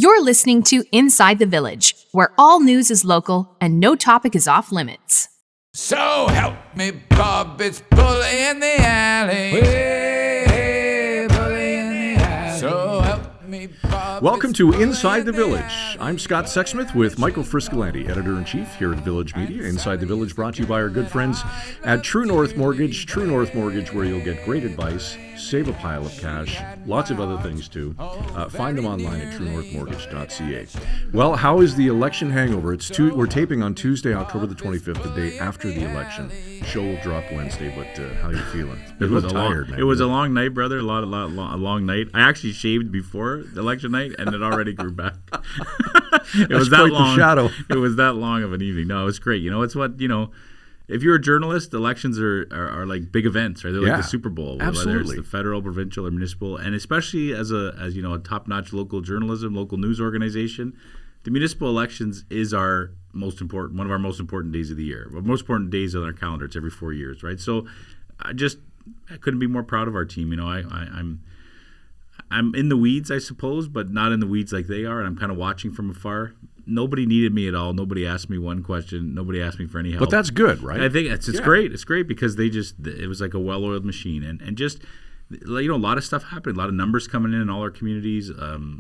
You're listening to Inside the Village, where all news is local and no topic is off limits. So help me, Bob, it's bully in the alley. Hey, bully in the alley. So help me, Bob. Welcome to Inside the Village. I'm Scott Sexsmith with Michael Friscolanti, Editor-in-Chief here at Village Media. Inside the Village brought to you by our good friends at True North Mortgage. True North Mortgage, where you'll get great advice, save a pile of cash, lots of other things too. Find them online at truenorthmortgage.ca. Well, how is the election hangover? We're taping on Tuesday, October the 25th, the day after the election. Show will drop Wednesday, but how are you feeling? It was tired, man. It was a long night, brother. A long night. I actually shaved before the election night, and it already grew back. It was that long. The shadow. It was that long of an evening. No, it was great. You know, it's what if you're a journalist, elections are like big events, right? They're like the Super Bowl, absolutely. Whether it's the federal, provincial, or municipal, and especially as a top-notch local journalism, local news organization, the municipal elections is one of our most important days of the year. Well, most important days on our calendar. It's every 4 years, right? So I couldn't be more proud of our team. You know, I'm in the weeds, I suppose, but not in the weeds like they are, and I'm kind of watching from afar. Nobody needed me at all. Nobody asked me one question. Nobody asked me for any help. But that's good, right? I think it's great. It's great because it was like a well-oiled machine, and just a lot of stuff happened. A lot of numbers coming in all our communities.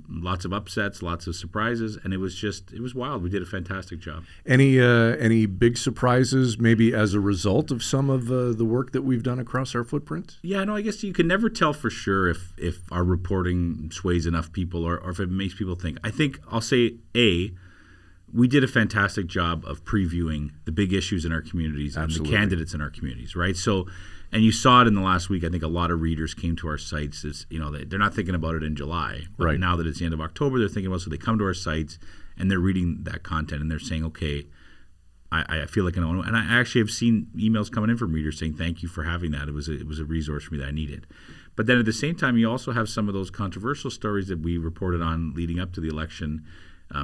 Lots of upsets, lots of surprises, and it was wild. We did a fantastic job. Any big surprises, maybe as a result of some of the work that we've done across our footprint? Yeah, no, I guess you can never tell for sure if our reporting sways enough people or if it makes people think. I think I'll say we did a fantastic job of previewing the big issues in our communities and the candidates in our communities, right? So, and you saw it in the last week. I think a lot of readers came to our sites. They're not thinking about it in July, but right now that it's the end of October, they're thinking about it. So they come to our sites and they're reading that content and they're saying, okay, I feel like I know. And I actually have seen emails coming in from readers saying, thank you for having that. It was a resource for me that I needed. But then at the same time, you also have some of those controversial stories that we reported on leading up to the election.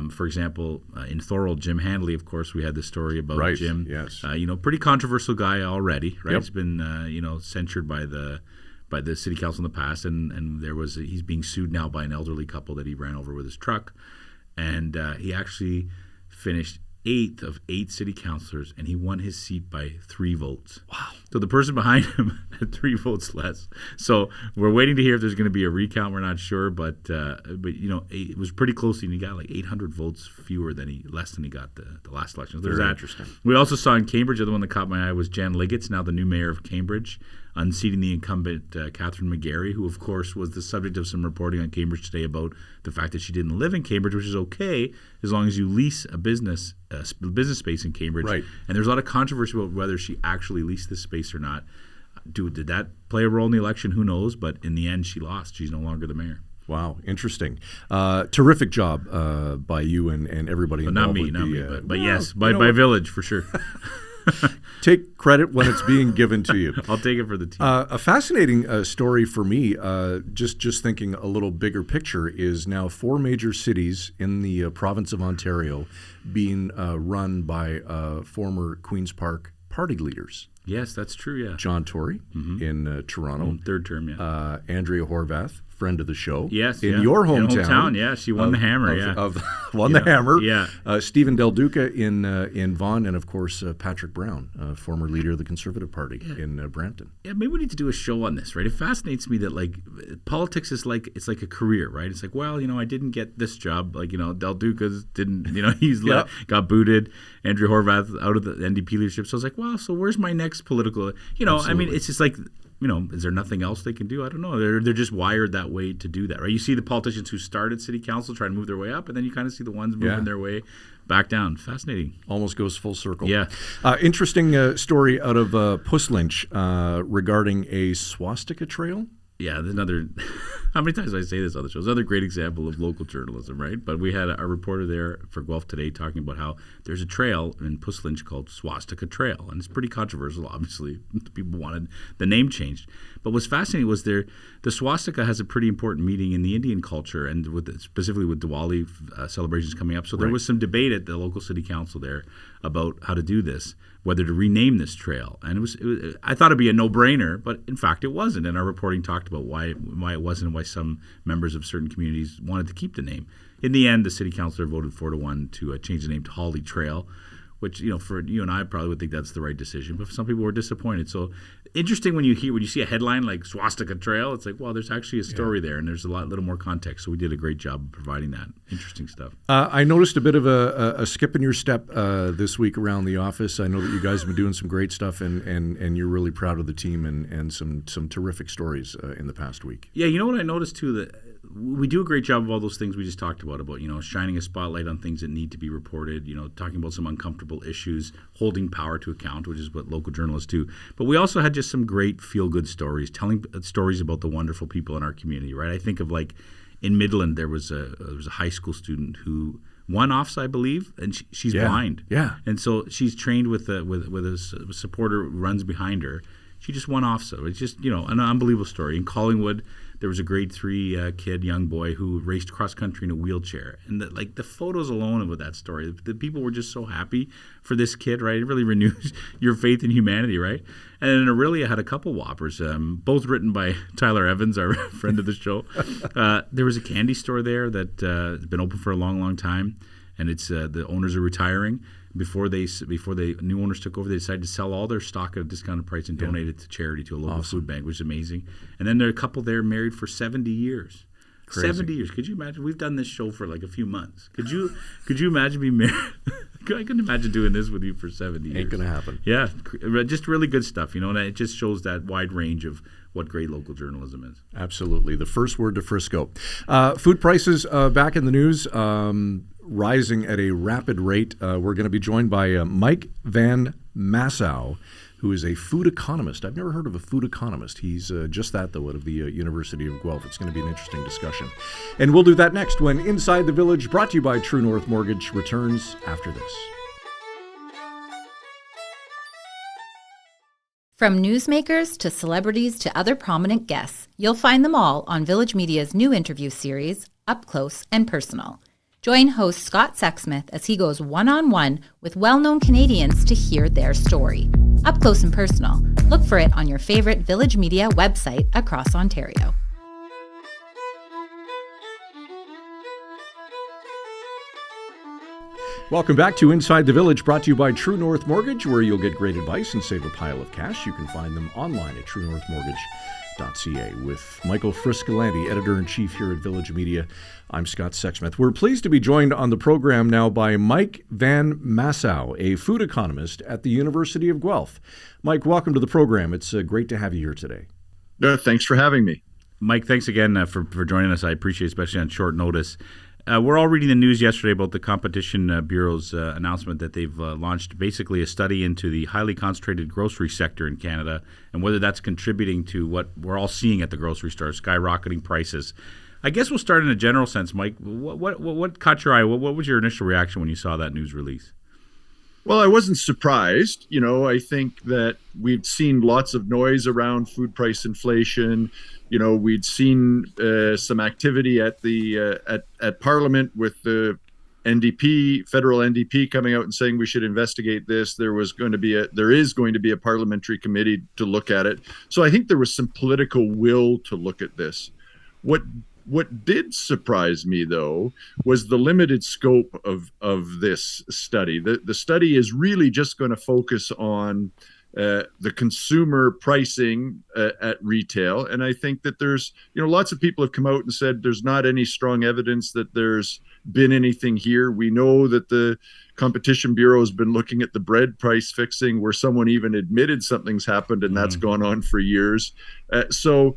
For example, in Thorold, Jim Handley, of course, we had the story about Jim. Yes. Pretty controversial guy already, right? Yep. He's been, censured by the city council in the past, and he's being sued now by an elderly couple that he ran over with his truck, and he actually finished 8th of 8 city councilors, and he won his seat by 3 votes. Wow. So the person behind him had 3 votes less. So we're waiting to hear if there's going to be a recount. We're not sure, but it was pretty close, and he got like 800 votes less than he got the last election. So Very interesting. We also saw in Cambridge, the other one that caught my eye was Jan Liggett's, now the new mayor of Cambridge, unseating the incumbent Catherine McGarry, who of course was the subject of some reporting on Cambridge Today about the fact that she didn't live in Cambridge, which is okay as long as you lease a business space in Cambridge. Right. And there's a lot of controversy about whether she actually leased this space or not. Did that play a role in the election? Who knows? But in the end, she lost. She's no longer the mayor. Wow, interesting. Terrific job by you and everybody involved. Not me, but yes, by Village for sure. Take credit when it's being given to you. I'll take it for the team. A fascinating story for me, just thinking a little bigger picture, is now 4 major cities in the province of Ontario being run by former Queen's Park party leaders. Yes, that's true, yeah. John Tory in Toronto. Third term, yeah. Andrea Horvath, friend of the show. Yes, in your hometown. Yeah, she won the hammer, won the hammer. Yeah. Stephen Del Duca in Vaughan, and of course Patrick Brown, former leader of the Conservative Party in Brampton. Yeah, maybe we need to do a show on this, right? It fascinates me that politics is like a career, right? It's like, well, I didn't get this job, Del Duca didn't, he's got booted, Andrea Horvath out of the NDP leadership. So I was like, well, so where's my next political? Absolutely. I mean, it's just like, is there nothing else they can do? I don't know. They're just wired that way to do that, right? You see the politicians who started city council try to move their way up, and then you kind of see the ones moving their way back down. Fascinating. Almost goes full circle. Yeah. Interesting story out of Puslinch regarding a swastika trail. Yeah, there's another. How many times do I say this on the show? It's another great example of local journalism, right? But we had a reporter there for Guelph Today talking about how there's a trail in Puslinch called Swastika Trail, and it's pretty controversial. Obviously, people wanted the name changed. But what's fascinating was the swastika has a pretty important meaning in the Indian culture, and specifically with Diwali celebrations coming up. So there was some debate at the local city council there about how to do this, whether to rename this trail. And it was I thought it'd be a no-brainer, but in fact it wasn't. And our reporting talked about why it wasn't, and why some members of certain communities wanted to keep the name. in the end, the city councilor voted 4-1 to change the name to Holly Trail, which, for you and I probably would think that's the right decision, but some people were disappointed. So interesting when you see a headline like Swastika Trail, it's like, well, there's actually a story there, and there's little more context. So we did a great job of providing that. Interesting stuff. I noticed a bit of a skip in your step this week around the office. I know that you guys have been doing some great stuff, and you're really proud of the team and some terrific stories in the past week. Yeah, you know what I noticed too, that we do a great job of all those things we just talked about shining a spotlight on things that need to be reported, talking about some uncomfortable issues, holding power to account, which is what local journalists do. But we also had just some great feel-good stories, telling stories about the wonderful people in our community, right? I think of in Midland, there was a high school student who won offs, I believe, and she's blind. Yeah. And so she's trained with a supporter who runs behind her. She just won off. So it's just, an unbelievable story. In Collingwood, there was a grade 3 young boy who raced cross country in a wheelchair. And the photos alone of that story, the people were just so happy for this kid, right? It really renews your faith in humanity, right? And in Orillia had a couple whoppers, both written by Tyler Evans, our friend of the show. There was a candy store there that has been open for a long, long time. And it's the owners are retiring. Before the new owners took over, they decided to sell all their stock at a discounted price and donate it to charity, to a local food bank, which is amazing. And then there are a couple there married for 70 years. Crazy. 70 years. Could you imagine? We've done this show for a few months. Could you imagine being married? I couldn't imagine doing this with you for 70 years. Ain't gonna happen. Yeah, just really good stuff, and it just shows that wide range of what great local journalism is. Absolutely. The first word to Frisco. Food prices back in the news. Rising at a rapid rate. We're going to be joined by Mike Van Massow, who is a food economist. I've never heard of a food economist. He's just that, though, out of the University of Guelph. It's going to be an interesting discussion. And we'll do that next when Inside the Village, brought to you by True North Mortgage, returns after this. From newsmakers to celebrities to other prominent guests, you'll find them all on Village Media's new interview series, Up Close and Personal. Join host Scott Sexsmith as he goes one-on-one with well-known Canadians to hear their story. Up Close and Personal. Look for it on your favorite Village Media website across Ontario. Welcome back to Inside the Village, brought to you by True North Mortgage, where you'll get great advice and save a pile of cash. You can find them online at truenorthmortgage.ca. With Michael Friscalanti, editor-in-chief here at Village Media, I'm Scott Sexsmith. We're pleased to be joined on the program now by Mike Van Massow, a food economist at the University of Guelph. Mike, welcome to the program. It's great to have you here today. Thanks for having me. Mike, thanks again for joining us. I appreciate it, especially on short notice. We're all reading the news yesterday about the Competition Bureau's announcement that they've launched basically a study into the highly concentrated grocery sector in Canada and whether that's contributing to what we're all seeing at the grocery store, skyrocketing prices. I guess we'll start in a general sense, Mike. What caught your eye? What was your initial reaction when you saw that news release? Well, I wasn't surprised. I think that we've seen lots of noise around food price inflation. We'd seen some activity at the at Parliament with the NDP, federal NDP, coming out and saying we should investigate this. There is going to be a parliamentary committee to look at it. So I think there was some political will to look at this. What did surprise me, though, was the limited scope of this study. The study is really just going to focus on the consumer pricing at retail. And I think that there's, lots of people have come out and said there's not any strong evidence that there's been anything here. We know that the Competition Bureau has been looking at the bread price fixing where someone even admitted something's happened, and that's gone on for years. So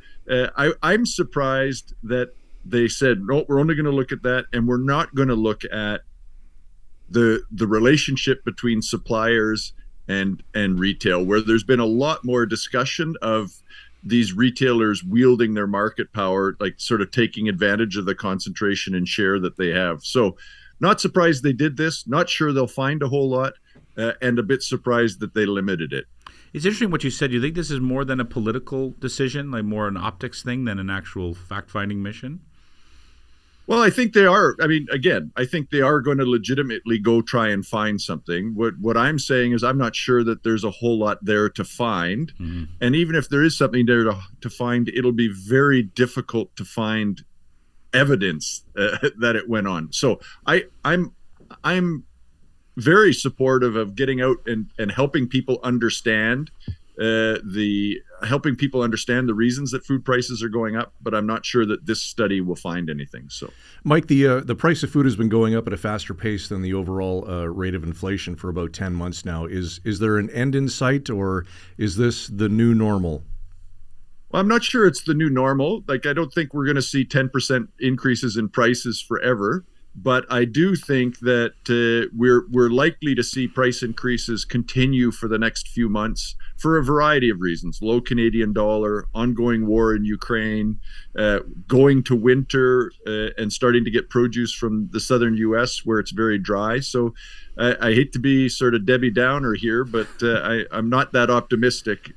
I'm surprised that they said, no, we're only going to look at that, and we're not going to look at the relationship between suppliers and retail, where there's been a lot more discussion of these retailers wielding their market power, like sort of taking advantage of the concentration and share that they have. So not surprised they did this, not sure they'll find a whole lot, and a bit surprised that they limited it. It's interesting what you said. You think this is more than a political decision, like more an optics thing than an actual fact-finding mission? Well, I think they are. I mean, again, I think they are going to legitimately go try and find something. What I'm saying is I'm not sure that there's a whole lot there to find. Mm-hmm. And even if there is something there to find, it'll be very difficult to find evidence that it went on. So I'm very supportive of getting out and helping people understand the reasons that food prices are going up, but I'm not sure that this study will find anything. So, Mike, the price of food has been going up at a faster pace than the overall rate of inflation for about 10 months now. Is there an end in sight, or is this the new normal? Well, I'm not sure it's the new normal. Like, I don't think we're going to see 10% increases in prices forever. But I do think that we're likely to see price increases continue for the next few months for a variety of reasons: low Canadian dollar, ongoing war in Ukraine, going to winter, and starting to get produce from the southern U.S. where it's very dry. So I hate to be sort of Debbie Downer here, but I'm not that optimistic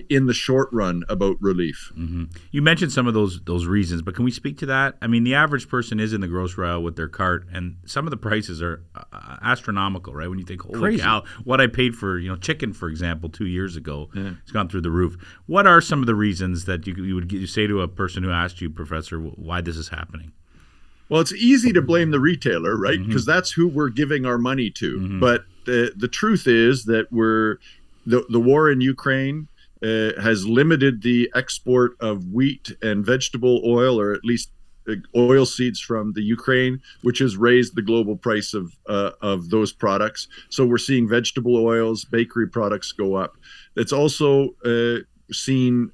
in the short run about relief. Mm-hmm. You mentioned some of those reasons, but can we speak to that? I mean, the average person is in the grocery aisle with their cart, and some of the prices are astronomical, right? When you think, holy cow, what I paid for chicken, for example, 2 years ago, it's gone through the roof. What are some of the reasons that you would say to a person who asked you, Professor, why this is happening? Well, it's easy to blame the retailer, right? Because that's who we're giving our money to. Mm-hmm. But the truth is that the war in Ukraine has limited the export of wheat and vegetable oil, or at least oil seeds from the Ukraine, which has raised the global price of those products. So we're seeing vegetable oils, bakery products go up. It's also seen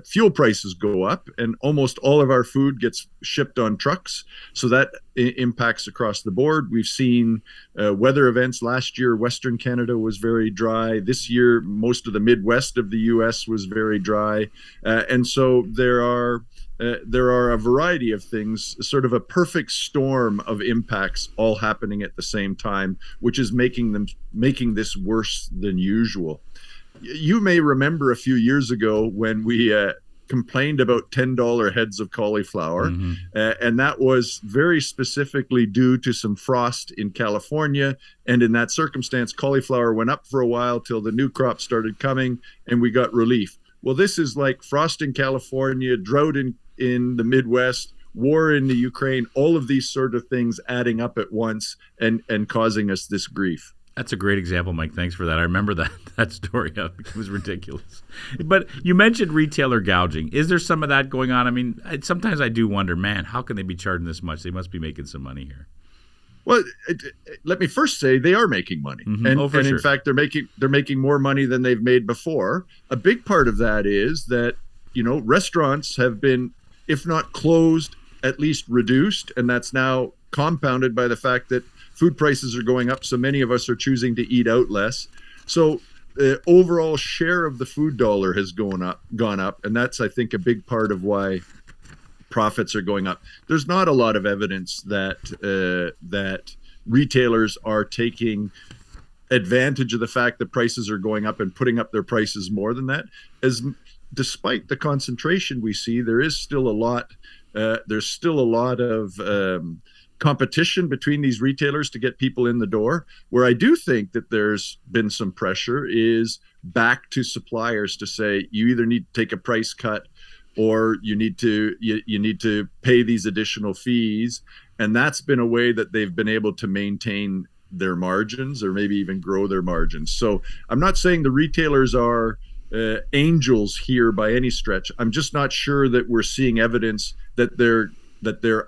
fuel prices go up, and almost all of our food gets shipped on trucks, so that impacts across the board. We've seen weather events. Last year, Western Canada was very dry. This year, most of the Midwest of the U.S. was very dry, and so there are a variety of things, sort of a perfect storm of impacts all happening at the same time, which is making this worse than usual. You may remember a few years ago when we complained about $10 heads of cauliflower, and that was very specifically due to some frost in California. And in that circumstance, cauliflower went up for a while till the new crop started coming, and we got relief. Well, this is like frost in California, drought in the Midwest, war in the Ukraine, all of these sort of things adding up at once and causing us this grief. That's a great example, Mike. Thanks for that. I remember that story. It was ridiculous. But you mentioned retailer gouging. Is there some of that going on? I mean, sometimes I do wonder, man, how can they be charging this much? They must be making some money here. Well, let me first say they are making money, and in fact, they're making more money than they've made before. A big part of that is that restaurants have been, if not closed, at least reduced, and that's now compounded by the fact that food prices are going up, so many of us are choosing to eat out less. So the overall share of the food dollar has gone up, and that's, I think, a big part of why profits are going up. There's not a lot of evidence that retailers are taking advantage of the fact that prices are going up and putting up their prices more than that. Despite the concentration we see, there is still a lot. There's still a lot of competition between these retailers to get people in the door. Where I do think that there's been some pressure is back to suppliers to say, you either need to take a price cut, or you need to pay these additional fees. And that's been a way that they've been able to maintain their margins, or maybe even grow their margins. So I'm not saying the retailers are angels here by any stretch. I'm just not sure that we're seeing evidence that they're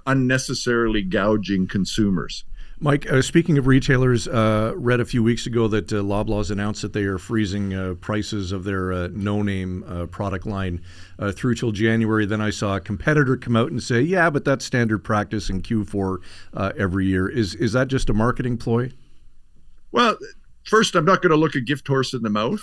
unnecessarily gouging consumers. Mike, speaking of retailers, read a few weeks ago that Loblaws announced that they are freezing prices of their no-name product line through till January. Then I saw a competitor come out and say, yeah, but that's standard practice in Q4 every year. Is that just a marketing ploy? Well, first, I'm not going to look a gift horse in the mouth.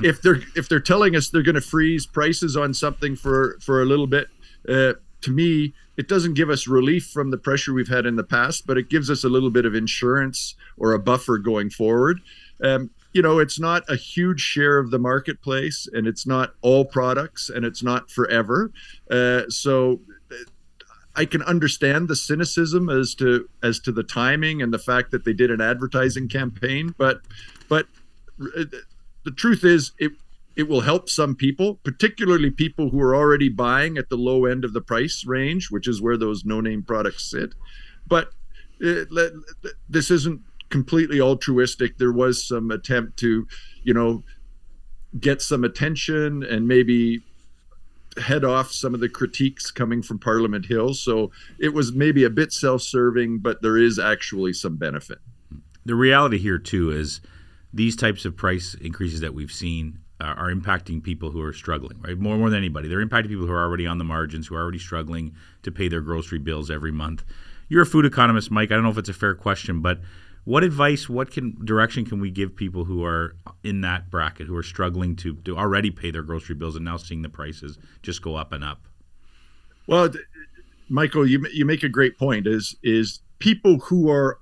If they're telling us they're going to freeze prices on something for a little bit, to me, it doesn't give us relief from the pressure we've had in the past, but it gives us a little bit of insurance or a buffer going forward. It's not a huge share of the marketplace, and it's not all products, and it's not forever. So I can understand the cynicism as to the timing and the fact that they did an advertising campaign, but the truth is, it will help some people, particularly people who are already buying at the low end of the price range, which is where those no-name products sit. But this isn't completely altruistic. There was some attempt to, get some attention and maybe head off some of the critiques coming from Parliament Hill. So it was maybe a bit self-serving, but there is actually some benefit. The reality here, too, is these types of price increases that we've seen are impacting people who are struggling, right? More than anybody. They're impacting people who are already on the margins, who are already struggling to pay their grocery bills every month. You're a food economist, Mike. I don't know if it's a fair question, but what advice, direction can we give people who are in that bracket, who are struggling to already pay their grocery bills and now seeing the prices just go up and up? Well, Michael, you make a great point. Is people who are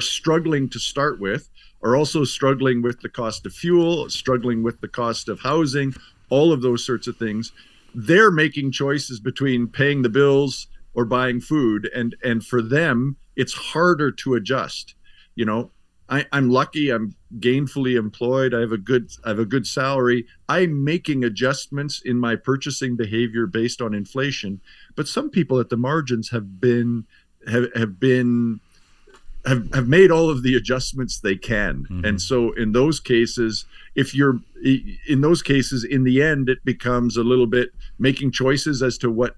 struggling to start with are also struggling with the cost of fuel, struggling with the cost of housing, all of those sorts of things. They're making choices between paying the bills or buying food, and for them, it's harder to adjust. I'm lucky. I'm gainfully employed. I have a good salary. I'm making adjustments in my purchasing behavior based on inflation. But some people at the margins have made all of the adjustments they can. Mm-hmm. And so in those cases, in the end, it becomes a little bit making choices as to what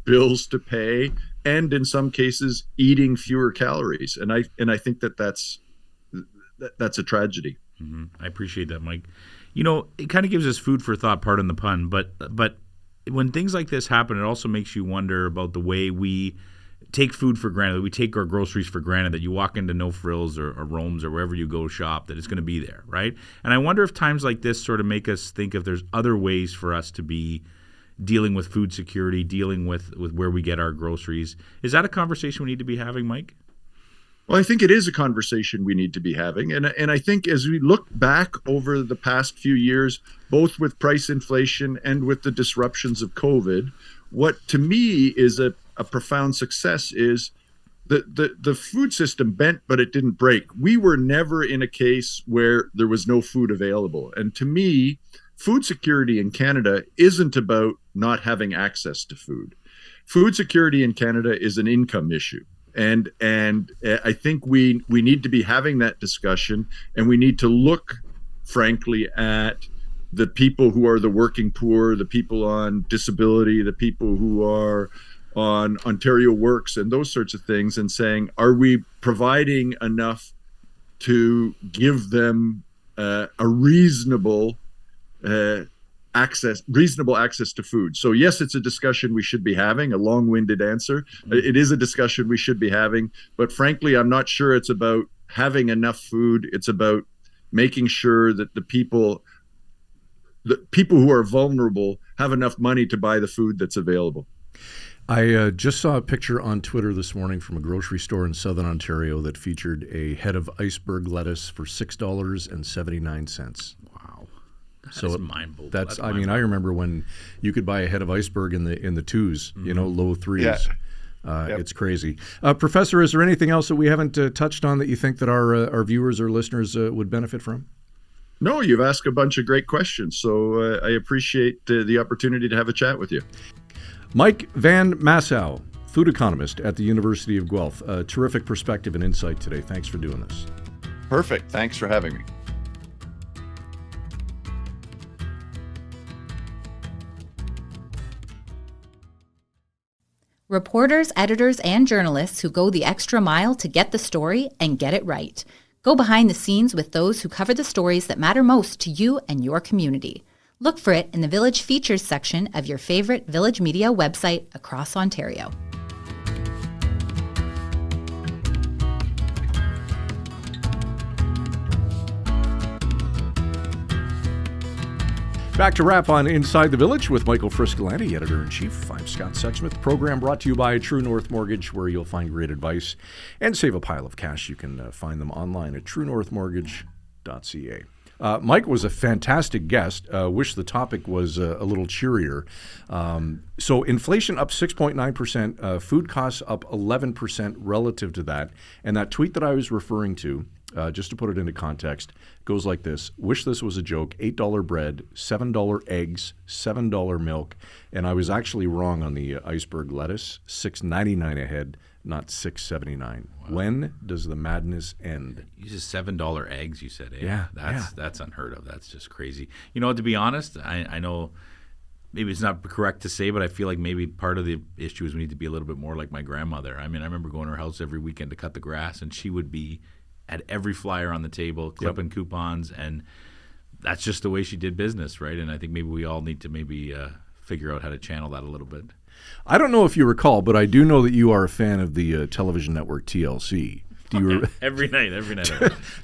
bills to pay, and in some cases eating fewer calories. And I think that's a tragedy. Mm-hmm. I appreciate that, Mike. It kind of gives us food for thought, pardon the pun, but when things like this happen, it also makes you wonder about the way we take food for granted, that we take our groceries for granted, that you walk into No Frills or Rome's or wherever you go shop, that it's going to be there, right? And I wonder if times like this sort of make us think if there's other ways for us to be dealing with food security, dealing with where we get our groceries. Is that a conversation we need to be having, Mike? Well, I think it is a conversation we need to be having. And I think as we look back over the past few years, both with price inflation and with the disruptions of COVID, what to me is a profound success is the food system bent, but it didn't break. We were never in a case where there was no food available. And to me, food security in Canada isn't about not having access to food. Food security in Canada is an income issue. And I think we need to be having that discussion, and we need to look, frankly, at the people who are the working poor, the people on disability, the people who are on Ontario Works and those sorts of things, and saying, are we providing enough to give them a reasonable access to food? So yes, it's a discussion we should be having, a long-winded answer. It is a discussion we should be having, but frankly, I'm not sure it's about having enough food. It's about making sure that the people who are vulnerable have enough money to buy the food that's available. I just saw a picture on Twitter this morning from a grocery store in Southern Ontario that featured a head of iceberg lettuce for $6.79. Wow. That's mind-boggling. I remember when you could buy a head of iceberg in the twos, Mm-hmm. low threes. Yeah. Yep. It's crazy. Professor, is there anything else that we haven't touched on that you think that our viewers or listeners would benefit from? No, you've asked a bunch of great questions, so I appreciate the opportunity to have a chat with you. Mike Van Massow, food economist at the University of Guelph. Terrific perspective and insight today. Thanks for doing this. Perfect. Thanks for having me. Reporters, editors, and journalists who go the extra mile to get the story and get it right. Go behind the scenes with those who cover the stories that matter most to you and your community. Look for it in the Village Features section of your favorite Village Media website across Ontario. Back to wrap on Inside the Village with Michael Friscolanti, Editor-in-Chief. I'm Scott Sexsmith. The program brought to you by True North Mortgage, where you'll find great advice and save a pile of cash. You can find them online at truenorthmortgage.ca. Mike was a fantastic guest. Wish the topic was a little cheerier. So inflation up 6.9%, food costs up 11% relative to that. And that tweet that I was referring to just to put it into context, goes like this. Wish this was a joke. $8 bread, $7 eggs, $7 milk. And I was actually wrong on the iceberg lettuce. $6.99 a head, not $6.79. Wow. When does the madness end? You said $7 eggs, you said. Eh? Yeah. That's unheard of. That's just crazy. You know, to be honest, I know maybe it's not correct to say, but I feel like maybe part of the issue is we need to be a little bit more like my grandmother. I mean, I remember going to her house every weekend to cut the grass, and she would be at every flyer on the table, clipping coupons, and that's just the way she did business, right? And I think maybe we all need to maybe figure out how to channel that a little bit. I don't know if you recall, but I do know that you are a fan of the television network TLC. Do you every night.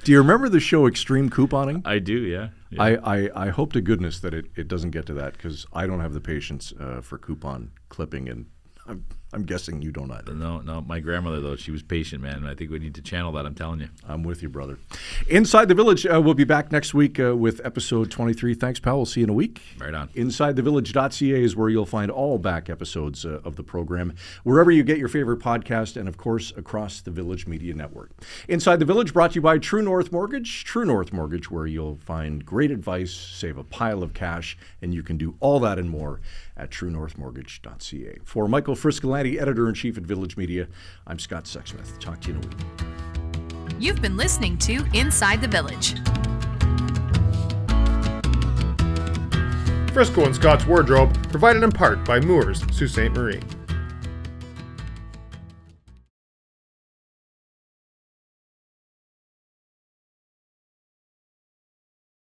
Do you remember the show Extreme Couponing? I do, yeah. I hope to goodness that it doesn't get to that, because I don't have the patience for coupon clipping, and I'm guessing you don't either. No. My grandmother, though, she was patient, man. And I think we need to channel that. I'm telling you. I'm with you, brother. Inside the Village, we'll be back next week with episode 23. Thanks, pal. We'll see you in a week. Right on. InsideTheVillage.ca is where you'll find all back episodes of the program, wherever you get your favorite podcast, and, of course, across the Village Media Network. Inside the Village brought to you by True North Mortgage. True North Mortgage, where you'll find great advice, save a pile of cash, and you can do all that and more at TrueNorthMortgage.ca. For Michael Friscolanti, Editor-in-Chief at Village Media, I'm Scott Sexsmith. Talk to you in a week. You've been listening to Inside the Village. Frisco and Scott's Wardrobe, provided in part by Moores, Sault Ste. Marie.